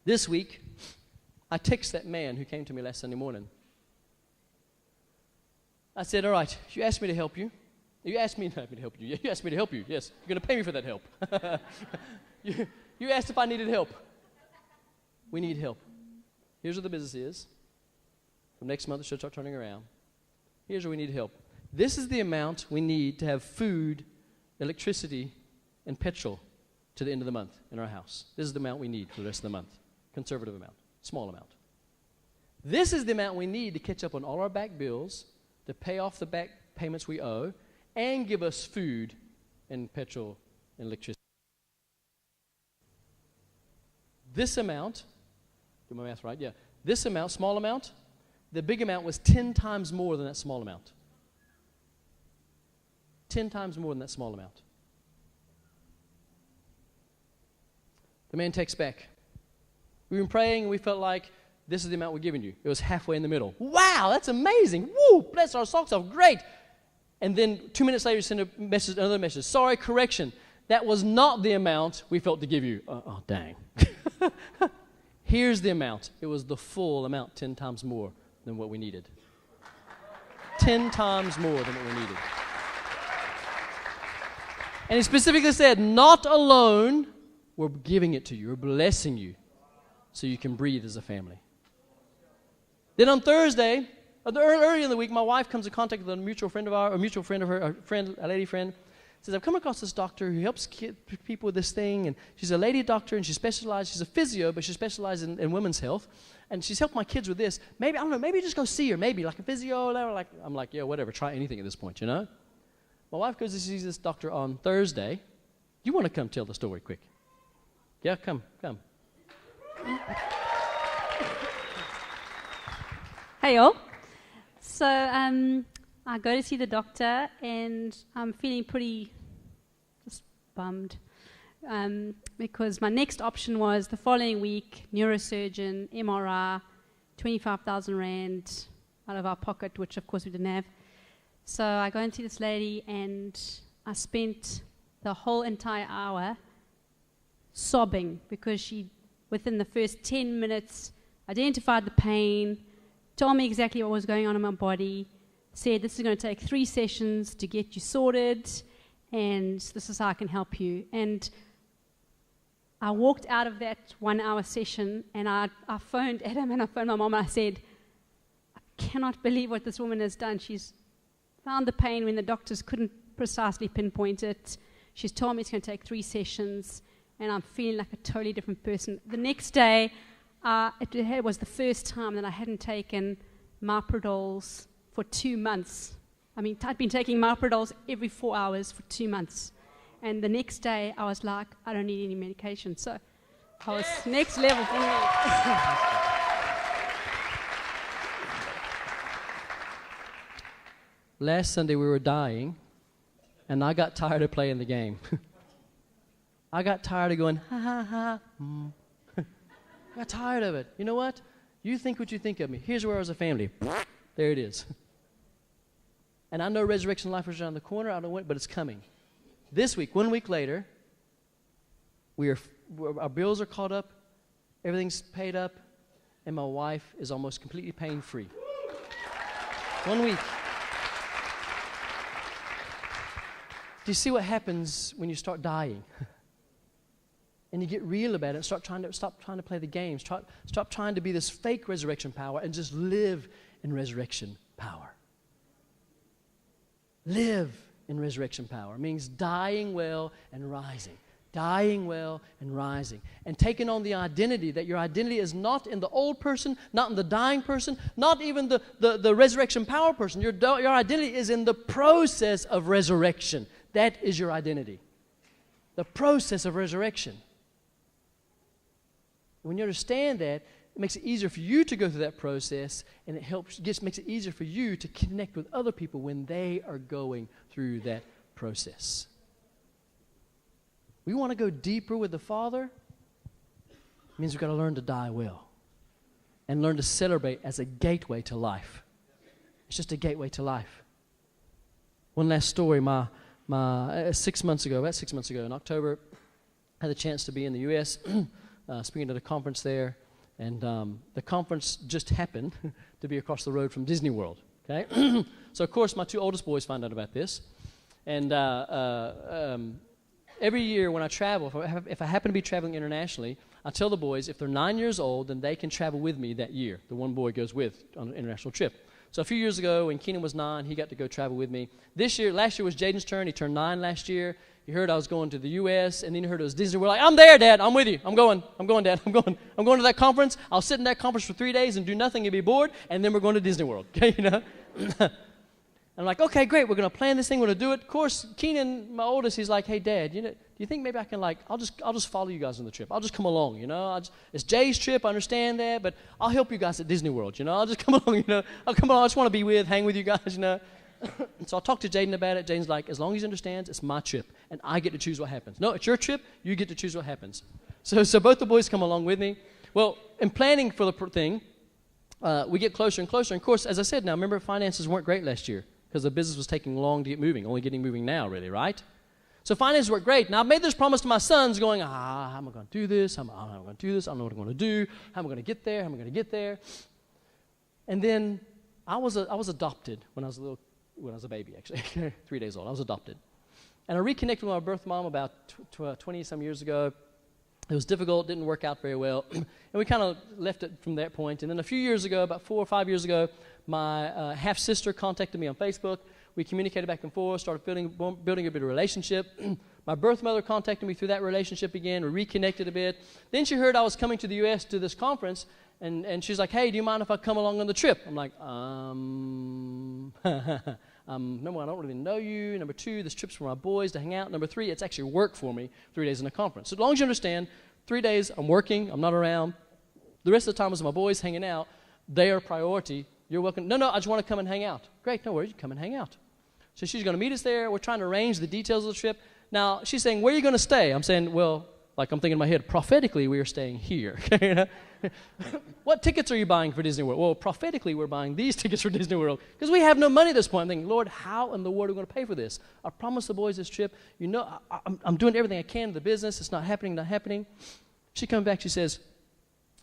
This week, I text that man who came to me last Sunday morning. I said, all right, you asked me to help you. You asked me not to help you. You asked me to help you. Yes, you're going to pay me for that help. You asked if I needed help. We need help. Here's what the business is. From next month, it should start turning around. Here's where we need help. This is the amount we need to have food, electricity, and petrol to the end of the month in our house. This is the amount we need for the rest of the month. Conservative amount. Small amount. This is the amount we need to catch up on all our back bills, to pay off the back payments we owe, and give us food and petrol and electricity. This amount, do my math right? Yeah. This amount, small amount, the big amount was 10 times more than that small amount. 10 times more than that small amount. The man texts back. We've been praying and we felt like this is the amount we're giving you. It was halfway in the middle. Wow, that's amazing. Woo, bless our socks off. Great. And then 2 minutes later, you send a message, another message. Sorry, correction. That was not the amount we felt to give you. Oh, dang. Here's the amount. It was the full amount, 10 times more than what we needed. 10 times more than what we needed. And he specifically said, not alone, we're giving it to you, we're blessing you so you can breathe as a family. Then on Thursday, early in the week, my wife comes in contact with a mutual friend of a lady friend, says, I've come across this doctor who helps people with this thing, and she's a lady doctor, and she's a physio, but she specializes in women's health, and she's helped my kids with this. Maybe, I don't know, maybe just go see her, maybe, like a physio, or whatever. I'm like, yeah, whatever, try anything at this point, you know? My wife goes to see this doctor on Thursday. You want to come tell the story quick? Yeah, come. Hey, y'all. So, I go to see the doctor, and I'm feeling pretty just bummed because my next option was the following week, neurosurgeon, MRI, 25,000 rand out of our pocket, which of course we didn't have. So I go and see this lady, and I spent the whole entire hour sobbing because she, within the first 10 minutes, identified the pain, told me exactly what was going on in my body, said this is going to take 3 sessions to get you sorted, and this is how I can help you. And I walked out of that 1-hour session, and I phoned Adam and I phoned my mom, and I said, I cannot believe what this woman has done. She's found the pain when the doctors couldn't precisely pinpoint it. She's told me it's going to take 3 sessions, and I'm feeling like a totally different person. The next day, it was the first time that I hadn't taken Marprodols for 2 months. I mean, I'd been taking Marprodols every 4 hours for 2 months. And the next day, I was like, I don't need any medication. So I was next level for me. Last Sunday we were dying, and I got tired of playing the game. I got tired of going, ha, ha, ha. I got tired of it. You know what? You think what you think of me. Here's where I was a family. There it is. And I know Resurrection Life is around the corner. I don't know when, but it's coming. This week, 1 week later, our bills are caught up, everything's paid up, and my wife is almost completely pain-free. 1 week. Do you see what happens when you start dying? And you get real about it, stop trying to play the games, stop trying to be this fake resurrection power, and just live in resurrection power. Live in resurrection power means dying well and rising. Dying well and rising. And taking on the identity, that your identity is not in the old person, not in the dying person, not even the resurrection power person. Your identity is in the process of resurrection. That is your identity. The process of resurrection. When you understand that, it makes it easier for you to go through that process, and it makes it easier for you to connect with other people when they are going through that process. We want to go deeper with the Father. It means we've got to learn to die well and learn to celebrate as a gateway to life. It's just a gateway to life. One last story. About 6 months ago in October, I had a chance to be in the U.S., speaking at a conference there, and the conference just happened to be across the road from Disney World. Okay, so of course my 2 oldest boys found out about this, and every year when I travel, if I happen to be traveling internationally, I tell the boys if they're 9 years old, then they can travel with me that year. The one boy goes with on an international trip. So a few years ago, when Keenan was 9, he got to go travel with me. Last year was Jaden's turn. He turned 9 last year. He heard I was going to the U.S., and then he heard it was Disney. We're like, I'm there, Dad. I'm with you. I'm going, Dad. I'm going to that conference. I'll sit in that conference for 3 days and do nothing and be bored, and then we're going to Disney World. Okay, you know? I'm like, okay, great. We're going to plan this thing. We're going to do it. Of course, Keenan, my oldest, he's like, hey, Dad, do you think maybe I can, I'll just follow you guys on the trip. I'll just come along, you know. It's Jay's trip. I understand that, but I'll help you guys at Disney World, you know. I'll just come along, you know. I'll come along. I just want to be hang with you guys, you know. So I talked to Jaden about it. Jaden's like, as long as he understands, it's my trip, and I get to choose what happens. No, it's your trip. You get to choose what happens. So both the boys come along with me. Well, in planning for the thing, we get closer and closer. And of course, as I said now, remember, finances weren't great last year because the business was taking long to get moving, only getting moving now, really, right? So finances were great. Now, I've made this promise to my sons going, how am I going to do this? How am I going to do this? I don't know what I'm going to do. How am I going to get there? How am I going to get there? And then I was adopted when I was a baby, actually, 3 days old. I was adopted. And I reconnected with my birth mom about 20-some years ago. It was difficult, didn't work out very well. And we kind of left it from that point. And then a few years ago, about 4 or 5 years ago, my half-sister contacted me on Facebook. We communicated back and forth, started building a bit of relationship. My birth mother contacted me through that relationship again. We reconnected a bit. Then she heard I was coming to the U.S. to this conference, and she's like, hey, do you mind if I come along on the trip? I'm like, number one, I don't really know you. Number two, this trip's for my boys to hang out. Number three, it's actually work for me 3 days in a conference. So as long as you understand, 3 days I'm working, I'm not around. The rest of the time is my boys hanging out. They are priority. You're welcome. No, I just want to come and hang out. Great, no worries, you come and hang out. So she's going to meet us there. We're trying to arrange the details of the trip. Now, she's saying, where are you going to stay? I'm saying, well, like I'm thinking in my head, prophetically, we are staying here. What tickets are you buying for Disney World? Well, prophetically, we're buying these tickets for Disney World because we have no money at this point. I'm thinking, Lord, how in the world are we going to pay for this? I promised the boys this trip. You know, I'm doing everything I can in the business. It's not happening. She comes back. She says,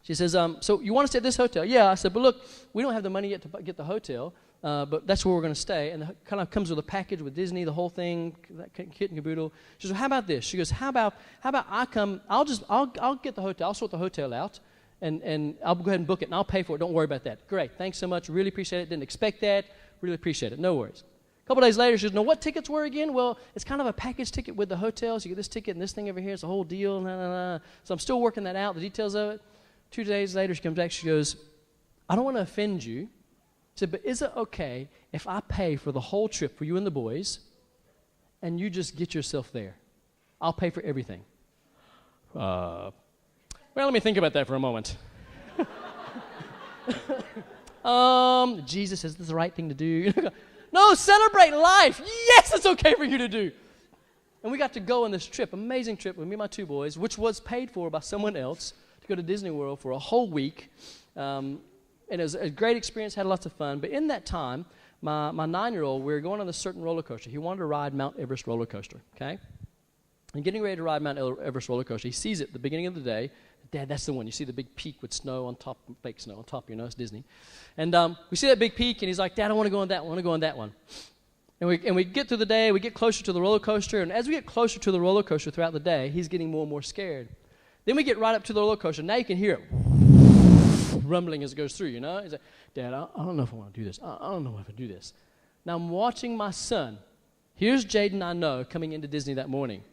so you want to stay at this hotel? Yeah. I said, but look, we don't have the money yet to get the hotel, but that's where we're going to stay. And it kind of comes with a package with Disney, the whole thing, that kit and caboodle. She says, well, how about this? She goes, how about I come? I'll get the hotel. I'll sort the hotel out. And I'll go ahead and book it, and I'll pay for it. Don't worry about that. Great. Thanks so much. Really appreciate it. Didn't expect that. Really appreciate it. No worries. A couple days later, she says, no, what tickets were again? Well, it's kind of a package ticket with the hotel. So you get this ticket and this thing over here. It's a whole deal. So I'm still working that out, the details of it. 2 days later, she comes back. She goes, I don't want to offend you. She said, but is it okay if I pay for the whole trip for you and the boys, and you just get yourself there? I'll pay for everything. Well, let me think about that for a moment. Jesus says this is the right thing to do. No, celebrate life. Yes, it's okay for you to do. And we got to go on this trip, amazing trip with me and my 2 boys, which was paid for by someone else, to go to Disney World for a whole week. And it was a great experience, had lots of fun. But in that time, my 9-year-old, we were going on a certain roller coaster. He wanted to ride Mount Everest roller coaster, okay? And getting ready to ride Mount Everest roller coaster, he sees it at the beginning of the day. Dad, that's the one. You see the big peak with snow on top, fake snow on top, it's Disney. And we see that big peak, and he's like, Dad, I want to go on that one. I want to go on that one. And we get through the day, we get closer to the roller coaster, and as we get closer to the roller coaster throughout the day, he's getting more and more scared. Then we get right up to the roller coaster. Now you can hear it rumbling as it goes through, He's like, Dad, I don't know if I want to do this. I don't know if I do this. Now I'm watching my son. Here's Jaden I know coming into Disney that morning.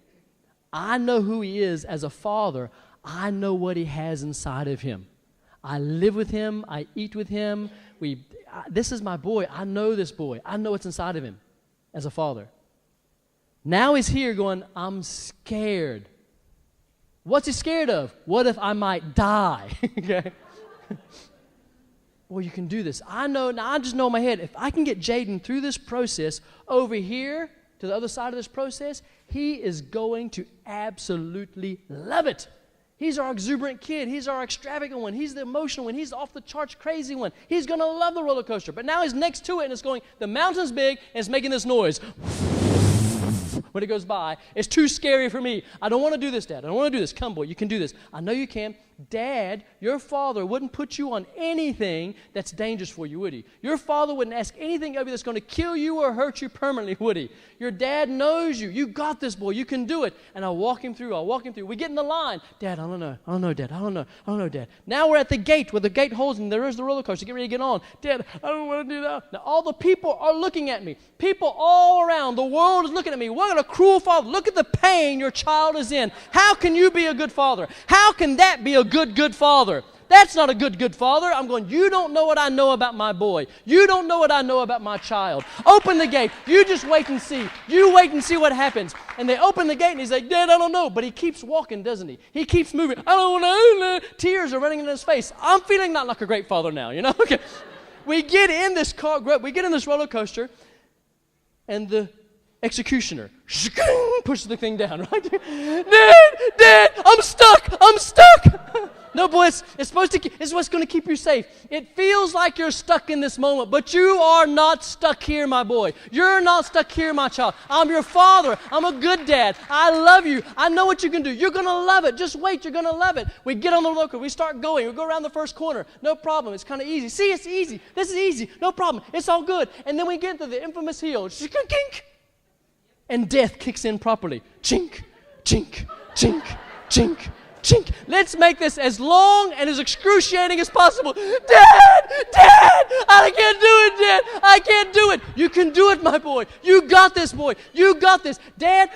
I know who he is as a father. I know what he has inside of him. I live with him. I eat with him. This is my boy. I know this boy. I know what's inside of him as a father. Now he's here going, I'm scared. What's he scared of? What if I might die? Okay. Well, you can do this. I know, now I just know in my head, if I can get Jaden through this process over here to the other side of this process, he is going to absolutely love it. He's our exuberant kid. He's our extravagant one. He's the emotional one. He's the off-the-charts crazy one. He's going to love the roller coaster. But now he's next to it, and it's going, the mountain's big, and it's making this noise. When it goes by, it's too scary for me. I don't want to do this, Dad. I don't want to do this. Come, boy, you can do this. I know you can. Dad, your father wouldn't put you on anything that's dangerous for you, would he? Your father wouldn't ask anything of you that's going to kill you or hurt you permanently, would he? Your dad knows you. You got this, boy. You can do it. And I'll walk him through. We get in the line. Dad, I don't know, Dad. I don't know, Dad. Now we're at the gate where the gate holds and there is the roller coaster. Get ready to get on. Dad, I don't want to do that. Now all the people are looking at me. People all around. The world is looking at me. What a cruel father. Look at the pain your child is in. How can you be a good father? How can that be a good father? That's not a good father. I'm going, you don't know what I know about my boy. You don't know what I know about my child. Open the gate. You just wait and see. You wait and see what happens. And they open the gate and he's like, Dad, I don't know. But he keeps walking, doesn't he? He keeps moving. I don't know. Tears are running in his face. I'm feeling not like a great father now, Okay. We get in this car, we get in this roller coaster, and the executioner pushes the thing down, right? Dad, I'm stuck. No, boy, it's supposed to. It's what's going to keep you safe. It feels like you're stuck in this moment, but you are not stuck here, my boy. You're not stuck here, my child. I'm your father. I'm a good dad. I love you. I know what you can do. You're going to love it. Just wait. You're going to love it. We get on the roller coaster. We start going. We go around the first corner. No problem. It's kind of easy. See, it's easy. This is easy. No problem. It's all good. And then we get to the infamous hill. Chink, and death kicks in properly. Chink, chink, chink, chink. Chink. Let's make this as long and as excruciating as possible. Dad! I can't do it, Dad! I can't do it! You can do it, my boy. You got this, boy. You got this. Dad,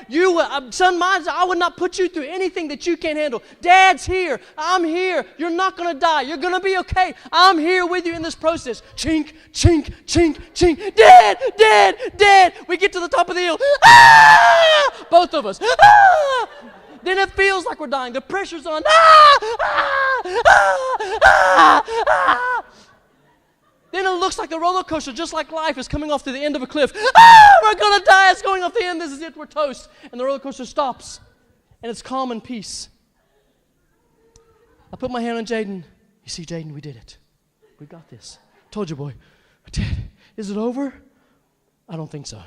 son, I would not put you through anything that you can't handle. Dad's here. I'm here. You're not going to die. You're going to be okay. I'm here with you in this process. Chink, chink, chink, chink. Dad! We get to the top of the hill. Ah! Both of us. Ah! Then it feels like we're dying. The pressure's on. Then it looks like a roller coaster, just like life is coming off to the end of a cliff. We're going to die. It's going off the end. This is it. We're toast. And the roller coaster stops. And it's calm and peace. I put my hand on Jaden. You see, Jaden, we did it. We got this. Told you, boy. Dad, is it over? I don't think so.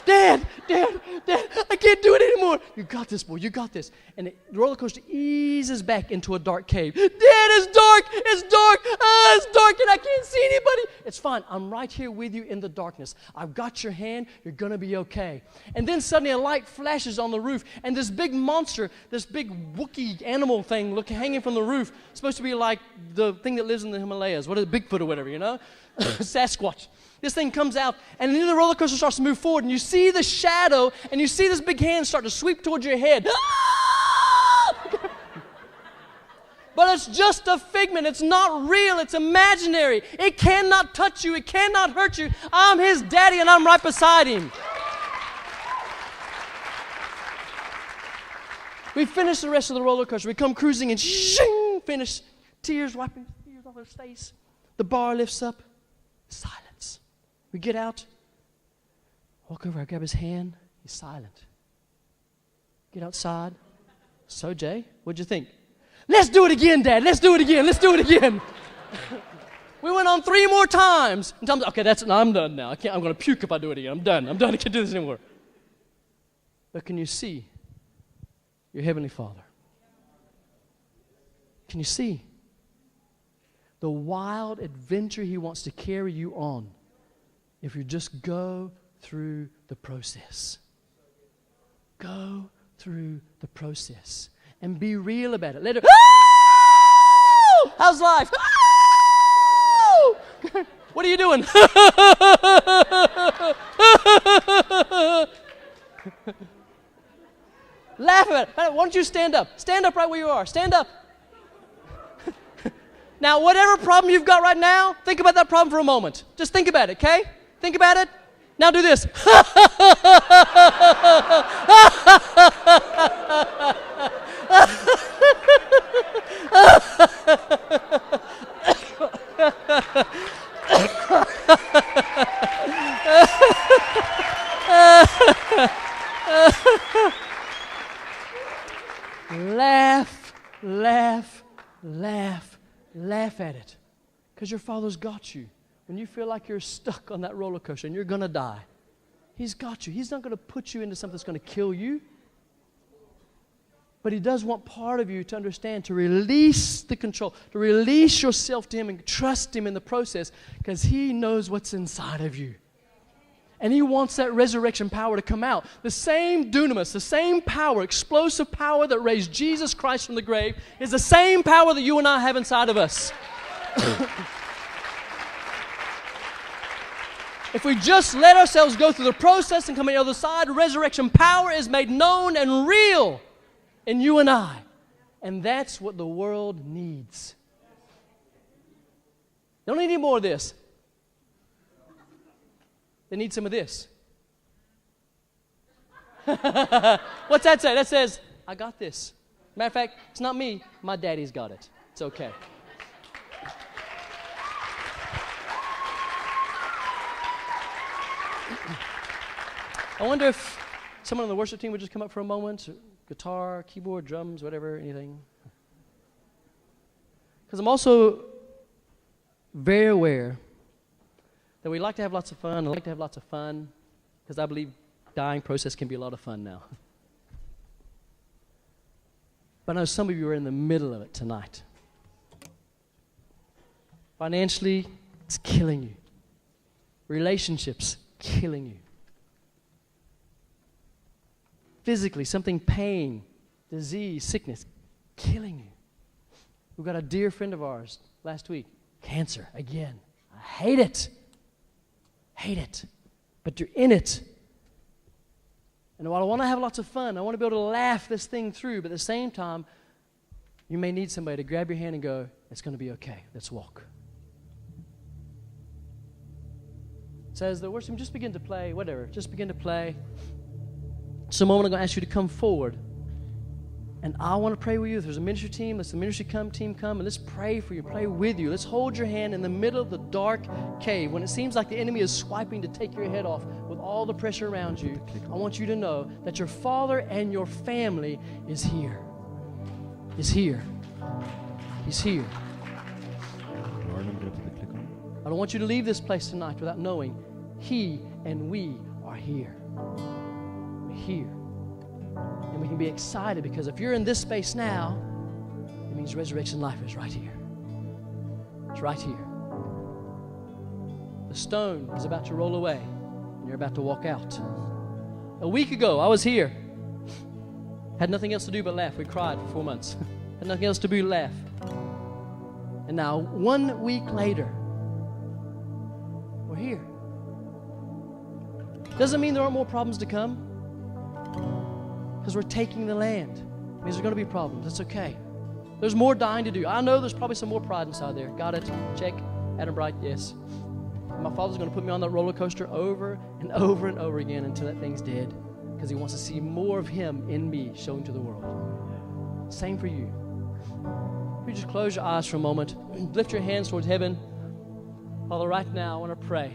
Dad, I can't do it anymore. You got this, boy. You got this. And the roller coaster eases back into a dark cave. Dad, it's dark. It's dark, and I can't see anybody. It's fine. I'm right here with you in the darkness. I've got your hand. You're going to be okay. And then suddenly a light flashes on the roof, and this big monster, this big Wookiee animal thing hanging from the roof, supposed to be like the thing that lives in the Himalayas. What is it, Bigfoot or whatever, you know? Sasquatch. This thing comes out, and then the roller coaster starts to move forward, and you see the shadow, and you see this big hand start to sweep towards your head. But it's just a figment. It's not real. It's imaginary. It cannot touch you. It cannot hurt you. I'm his daddy, and I'm right beside him. We finish the rest of the roller coaster. We come cruising, and shing, finish. Tears wiping tears off his face. The bar lifts up. Silence. We get out. Walk over. I grab his hand. He's silent. Get outside. So, Jay, what'd you think? Let's do it again, Dad. Let's do it again. We went on 3 more times. And Tom's, okay, I'm done now. I'm going to puke if I do it again. I'm done. I can't do this anymore. But can you see your Heavenly Father? Can you see the wild adventure He wants to carry you on if you just go through the process? Go through the process and be real about it. Let it. Oh! How's life? Oh! What are you doing? Laugh at it. Why don't you stand up? Stand up right where you are. Stand up. Now, whatever problem you've got right now, think about that problem for a moment. Just think about it, okay? Think about it. Now do this. Laugh at it. Because your Father's got you. When you feel like you're stuck on that roller coaster and you're going to die, He's got you. He's not going to put you into something that's going to kill you. But He does want part of you to understand, to release the control, to release yourself to Him and trust Him in the process, because He knows what's inside of you. And He wants that resurrection power to come out. The same dunamis, the same power, explosive power that raised Jesus Christ from the grave is the same power that you and I have inside of us. If we just let ourselves go through the process and come on the other side, resurrection power is made known and real in you and I. And that's what the world needs. They don't need any more of this. They need some of this. What's that say? That says, I got this. Matter of fact, it's not me. My daddy's got it. It's okay. I wonder if someone on the worship team would just come up for a moment. guitar, keyboard, drums, whatever, anything. Because I'm also very aware that we like to have lots of fun. I like to have lots of fun because I believe dying process can be a lot of fun now. But I know some of you are in the middle of it tonight. Financially, it's killing you. Relationships, killing you. Physically, something, pain, disease, sickness, killing you. We've got a dear friend of ours last week, cancer, again. I hate it. Hate it. But you're in it. And while I want to have lots of fun, I want to be able to laugh this thing through, but at the same time, you may need somebody to grab your hand and go, it's going to be okay. Let's walk. So as the worship team just begin to play, whatever, just begin to play. Just a moment, I'm going to ask you to come forward. And I want to pray with you. If there's a ministry team, let's the ministry team come, and let's pray for you, pray with you. Let's hold your hand in the middle of the dark cave. When it seems like the enemy is swiping to take your head off with all the pressure around you, I want you to know that your Father and your family is here. Is here. He's here. I don't want you to leave this place tonight without knowing He and we are here. We're here. And we can be excited because if you're in this space now, it means resurrection life is right here. It's right here. The stone is about to roll away and you're about to walk out. A week ago, I was here. Had nothing else to do but laugh. We cried for 4 months. Had nothing else to do but laugh. And now, 1 week later, we're here. Doesn't mean there aren't more problems to come. Because we're taking the land. It means there's going to be problems. It's okay. There's more dying to do. I know there's probably some more pride inside there. Got it. Check. Adam Bright, yes. And my Father's going to put me on that roller coaster over and over and over again until that thing's dead. Because He wants to see more of Him in me showing to the world. Same for you. If you just close your eyes for a moment, lift your hands towards heaven. Father, right now I want to pray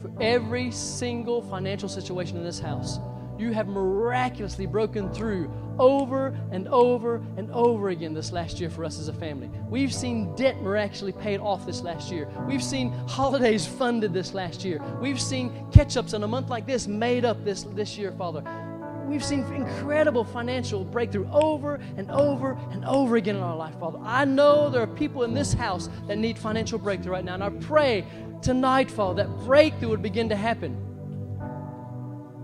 for every single financial situation in this house. You have miraculously broken through over and over and over again this last year for us as a family. We've seen debt miraculously paid off this last year. We've seen holidays funded this last year. We've seen catch-ups in a month like this made up this year, Father. We've seen incredible financial breakthrough over and over and over again in our life, Father. I know there are people in this house that need financial breakthrough right now, and I pray tonight, Father, that breakthrough would begin to happen.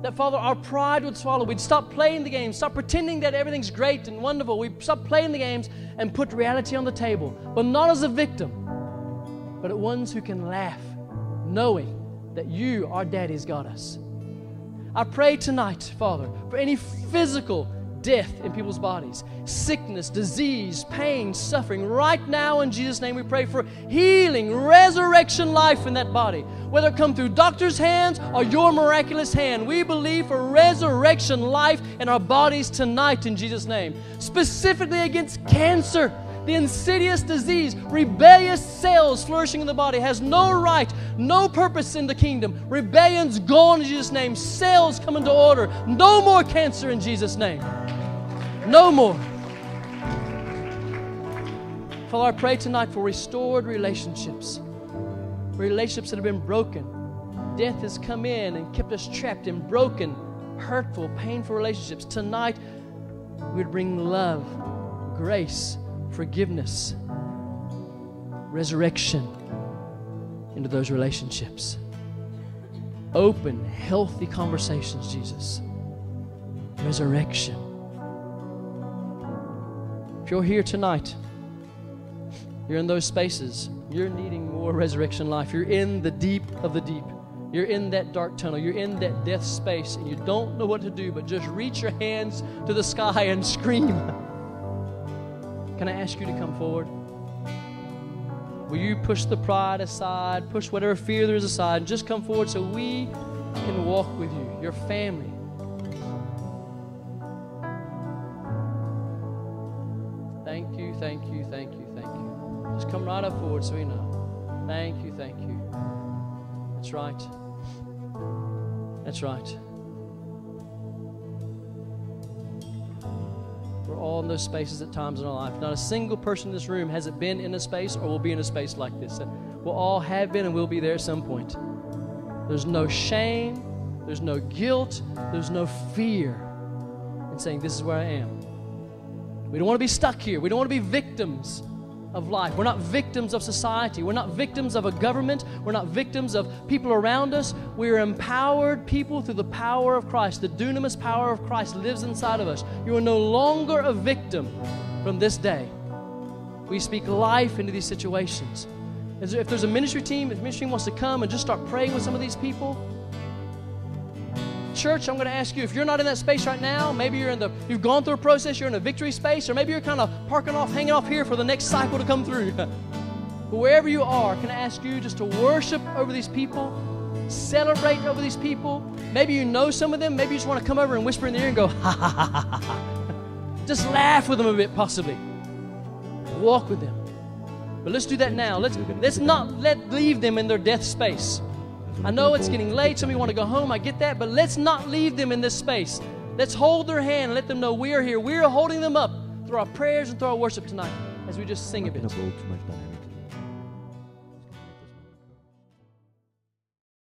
That, Father, our pride would swallow. We'd stop playing the games, stop pretending that everything's great and wonderful. We'd stop playing the games and put reality on the table. But not as a victim, but as ones who can laugh, knowing that you, our Daddy's got us. I pray tonight, Father, for any physical death in people's bodies, sickness, disease, pain, suffering. Right now, in Jesus' name, we pray for healing, resurrection life in that body. Whether it come through doctor's hands or your miraculous hand, we believe for resurrection life in our bodies tonight in Jesus' name. Specifically against cancer, the insidious disease, rebellious cells flourishing in the body has no right, no purpose in the kingdom. Rebellion's gone in Jesus' name. Cells come into order. No more cancer in Jesus' name. No more. Father, I pray tonight for restored relationships. Relationships that have been broken. Death has come in and kept us trapped in broken, hurtful, painful relationships. Tonight, we'd bring love, grace, forgiveness, resurrection into those relationships. Open, healthy conversations, Jesus. Resurrection. If you're here tonight, you're in those spaces, you're needing more resurrection life. You're in the deep of the deep. You're in that dark tunnel. You're in that death space, and you don't know what to do but just reach your hands to the sky and scream. Can I ask you to come forward? Will you push the pride aside, push whatever fear there is aside, and just come forward so we can walk with you, your family. Thank you, thank you, thank you, thank you. Just come right up forward so we know. Thank you, thank you. That's right. That's right. We're all in those spaces at times in our life. Not a single person in this room hasn't been in a space or will be in a space like this. We'll all have been and will be there at some point. There's no shame. There's no guilt. There's no fear in saying, this is where I am. We don't want to be stuck here. We don't want to be victims of life. We're not victims of society. We're not victims of a government. We're not victims of people around us. We are empowered people through the power of Christ. The dunamis power of Christ lives inside of us. You are no longer a victim from this day. We speak life into these situations. If there's a ministry team, if the ministry team wants to come and just start praying with some of these people, church, I'm going to ask you, if you're not in that space right now, maybe you've gone through a process, you're in a victory space, or maybe you're kind of hanging off here for the next cycle to come through. But wherever you are, can I ask you just to worship over these people, celebrate over these people? Maybe you know some of them. Maybe you just want to come over and whisper in their ear and go, ha, ha, ha, ha, ha. Just laugh with them a bit, possibly. Walk with them. But let's do that now. Let's not leave them in their death space. I know it's getting late. Some of you want to go home. I get that. But let's not leave them in this space. Let's hold their hand and let them know we are here. We are holding them up through our prayers and through our worship tonight as we just sing a bit.